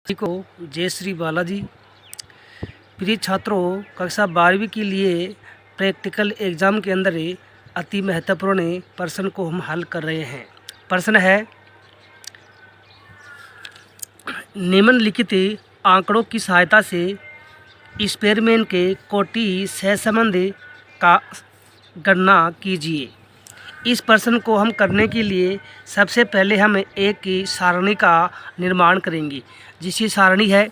सभी को जय श्री बालाजी। प्रिय छात्रों, कक्षा 12वीं के लिए प्रैक्टिकल एग्ज़ाम के अंदर अति महत्वपूर्ण प्रश्न को हम हल कर रहे हैं। प्रश्न है, निम्नलिखित आंकड़ों की सहायता से स्पेरमैन के कोटि सहसंबंध का गणना कीजिए। इस प्रश्न को हम करने के लिए सबसे पहले हम एक सारणी का निर्माण करेंगे, जिसकी सारणी है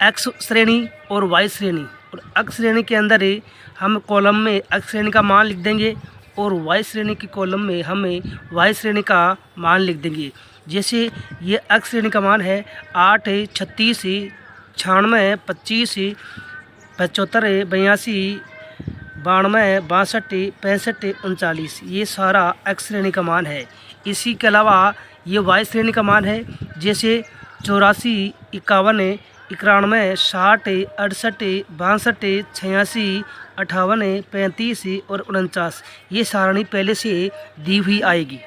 एक्स श्रेणी और वाई श्रेणी। और एक्स श्रेणी के अंदर हम कॉलम में एक्स श्रेणी का मान लिख देंगे और वाई श्रेणी की कॉलम में हम वाई श्रेणी का मान लिख देंगे। जैसे ये एक्स श्रेणी का मान है 8, 36, 96, 25, 75, 82, 92, 62, 65, 39, ये सारा एक्स श्रेणी का मान है। इसी के अलावा ये वाई श्रेणी का मान है, जैसे 84, 51, 91, 60, 68, 62, 86, 58, 35 और 49, ये सारणी पहले से दी हुई आएगी।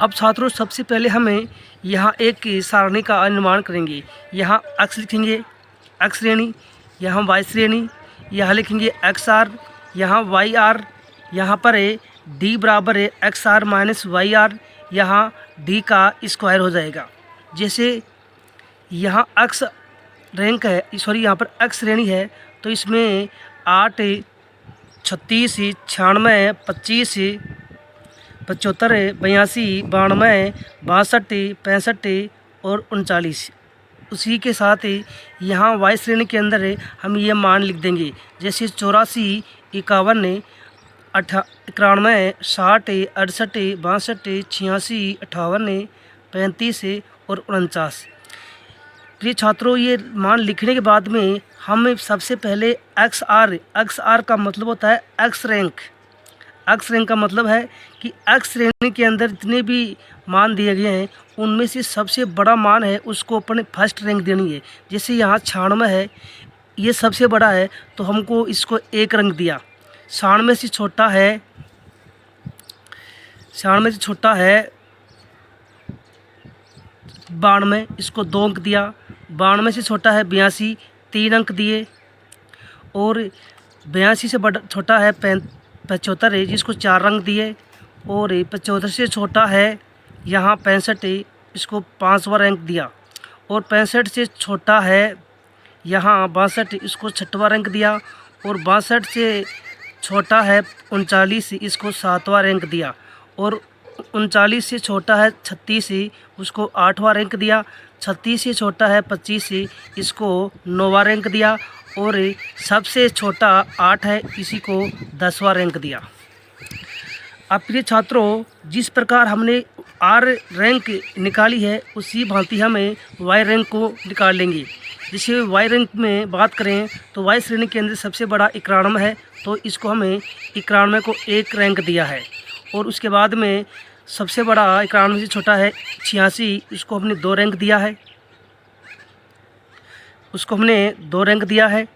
अब छात्रों, सबसे पहले हमें यहाँ एक सारणी का निर्माण करेंगे। यहाँ एक्स लिखेंगे, एक्स श्रेणी, यहाँ वाई श्रेणी, यहाँ लिखेंगे एक्स आर, यहाँ वाई आर, यहाँ पर डी बराबर है X R minus Y R, यहाँ डी का स्क्वायर हो जाएगा। जैसे यहाँ एक्स रैंक है, सॉरी यहाँ पर एक्स श्रेणी है, तो इसमें 8, 36, 96, 25, 75, 82, 92, 62, 65 और 39। उसी के साथ यहाँ वाई श्रेणी के अंदर हम ये मान लिख देंगे, जैसे 84, 51, 91, 60, 68, 62, 86, 58, 35 और 49। प्रिय छात्रों, ये मान लिखने के बाद में हम सबसे पहले एक्स आर का मतलब होता है एक्स रैंक। एक्स रैंक का मतलब है कि एक्स श्रेणी के अंदर जितने भी मान दिए गए हैं उनमें से सबसे बड़ा मान है उसको अपने फर्स्ट रैंक देनी है। जैसे यहाँ 96 है, ये सबसे बड़ा है तो हमको इसको 1 रैंक दिया। 96 से छोटा है 92, इसको 2 अंक दिया। 92 से छोटा है 82, 3 अंक दिए। और 82 से बड़ा छोटा है 75 है, जिसको 4 अंक दिए। और 75 से छोटा है यहाँ 65, इसको 5वां रैंक दिया। और 65 से छोटा है यहाँ 62, इसको 6वां रैंक दिया। और 62 से छोटा है 39, इसको 7वां रैंक दिया। और 39 से छोटा है 36, उसको 8वां रैंक दिया। 36 से छोटा है 25, इसको 9वां रैंक दिया। और सबसे छोटा 8 है, इसी को 10वां रैंक दिया। अब प्रिय छात्रों, जिस प्रकार हमने आर रैंक निकाली है उसी भांति हमें वाई रैंक को निकाल लेंगे। जैसे वाई रैंक में बात करें तो वाई श्रेणी के अंदर सबसे बड़ा 91 है, तो इसको हमें 91 को 1 रैंक दिया है। और उसके बाद में सबसे बड़ा 91 से छोटा है 86, इसको हमने 2 रैंक दिया है। उसको हमने 2 रैंक दिया है।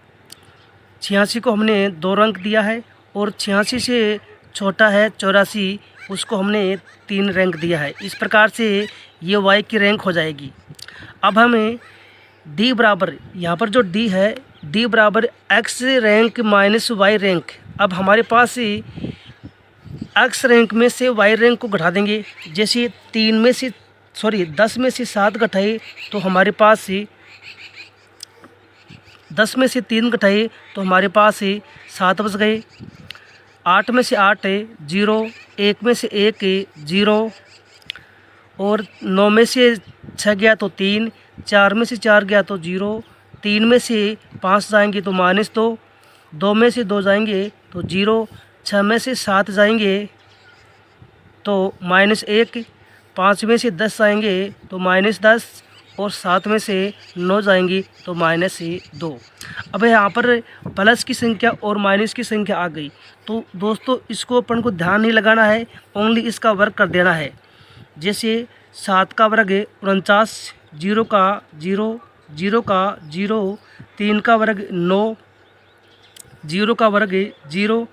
86 को हमने 2 रैंक दिया है। और 86 से छोटा है 84, उसको हमने 3 रैंक दिया है। इस प्रकार से ये वाई की रैंक हो जाएगी। अब हमें डी बराबर, यहाँ पर जो डी है, डी बराबर X rank minus Y rank. अब हमारे पास एक्स रैंक में से वाई रैंक को घटा देंगे। जैसे 10 में से 7 घटाए तो हमारे पास 10 में से 3 घटाए तो हमारे पास 7 बच गए। 8 में से 8 0, 1 में से 1 0, और 9 में से 6 गया तो 3, 4 में से 4 गया तो 0, 3 में से 5 जाएंगे तो -2, 2 में से 2 जाएंगे तो 0, 6 में से 7 जाएंगे तो -1, 5 में से 10 जाएंगे तो -10, और 7 में से 9 जाएंगी तो -2। अब यहाँ पर प्लस की संख्या और माइनस की संख्या आ गई, तो दोस्तों इसको अपन को ध्यान नहीं लगाना है, ओनली इसका वर्ग कर देना है। जैसे 7 का वर्ग 49, 0 का 0, 0 का 0, 3 का वर्ग 9, 0 का वर्ग 0,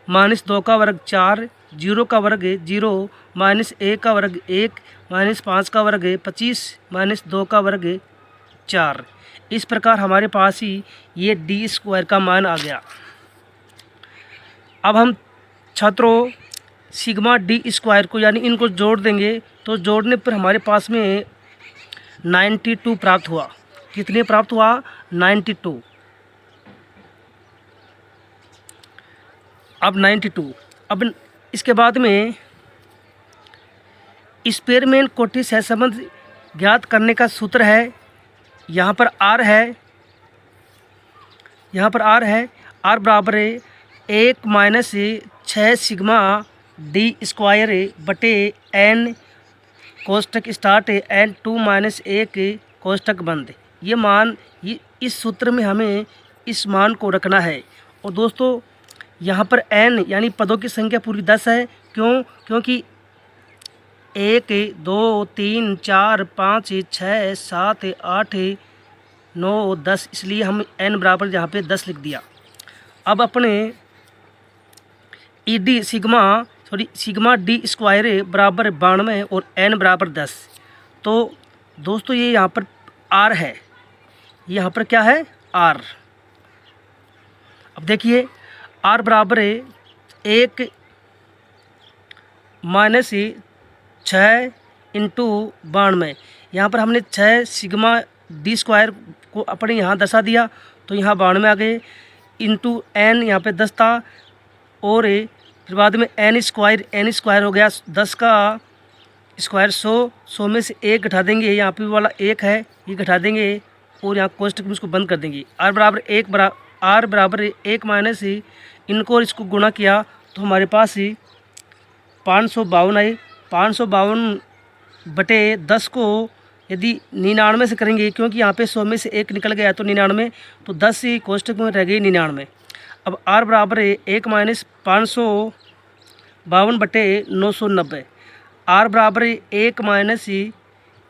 -2 का वर्ग 4, 0 का वर्ग 0, -1 का वर्ग 1, माइनस 5 का वर्ग 25 माइनस 2 का वर्ग 4। इस प्रकार हमारे पास ही ये डी स्क्वायर का मान आ गया। अब हम छात्रों सिग्मा डी स्क्वायर को यानी इनको जोड़ देंगे, तो जोड़ने पर हमारे पास में 92 प्राप्त हुआ। कितने प्राप्त हुआ? 92। अब 92। अब इसके बाद में स्पेयरमैन कोटि सहसंबंध ज्ञात करने का सूत्र है, यहाँ पर आर है, यहाँ पर आर है। आर बराबर 1 माइनस 6 सिग्मा डी स्क्वायर बटे एन कोष्टक स्टार्ट एन 2 माइनस 1 कोष्टक बंद। ये मान इस सूत्र में हमें इस मान को रखना है। और दोस्तों यहाँ पर n यानी पदों की संख्या पूरी 10 है। क्यों? क्योंकि 1 2 3 4 5 6 7 8 9 10, इसलिए हम n बराबर यहाँ पे 10 लिख दिया। अब अपने सिग्मा डी स्क्वायर बराबर 92 और n बराबर 10। तो दोस्तों ये यहाँ पर r है, यहाँ पर क्या है? r। अब देखिए r बराबर 1 माइनस 6 इंटू 92। यहाँ पर हमने 6 सिग्मा डी स्क्वायर को अपने यहाँ दशा दिया, तो यहाँ 92 आ गए, इंटू n यहाँ पे 10 था, और फिर बाद में n स्क्वायर हो गया। 10 का स्क्वायर 100 में से 1 घटा देंगे, यहाँ पे वाला 1 है, ये घटा देंगे और यहाँ कोष्टक में इसको बंद कर देंगे। r बराबर 1 माइनस इनको और इसको गुणा किया तो हमारे पास ही 552 आए। 552 बटे 10 को यदि 99 से करेंगे, क्योंकि यहाँ पे 100 में से 1 निकल गया तो 99, तो 10 ही कोष्टक में रह गई 99। अब r बराबर 1 माइनस 552 बटे 990। r बराबर 1 माइनस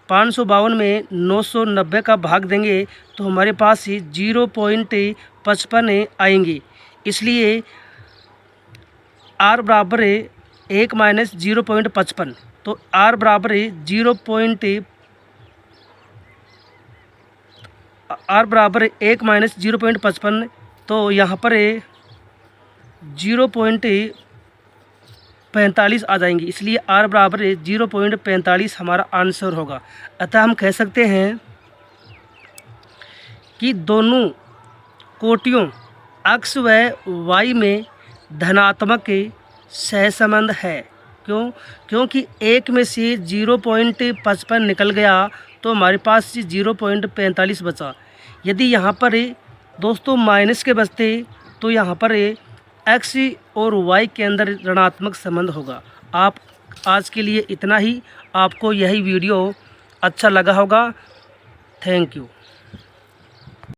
552 में 990 का भाग देंगे तो हमारे पास ही 0.55 आएंगे। इसलिए r बराबर 1 माइनस 0.55, तो r बराबर 1 माइनस 0.55, तो यहाँ पर 0.45 आ जाएंगे। इसलिए r बराबर 0.45 हमारा आंसर होगा। अतः हम कह सकते हैं कि दोनों कोटियों x व y में धनात्मक सहसंबंध है। क्यों? क्योंकि एक में से 0.55 निकल गया तो हमारे पास 0.45 बचा। यदि यहाँ पर दोस्तों माइनस के बचते तो यहाँ पर x और y के अंदर ऋणात्मक संबंध होगा। आप आज के लिए इतना ही। आपको यही वीडियो अच्छा लगा होगा। Thank you.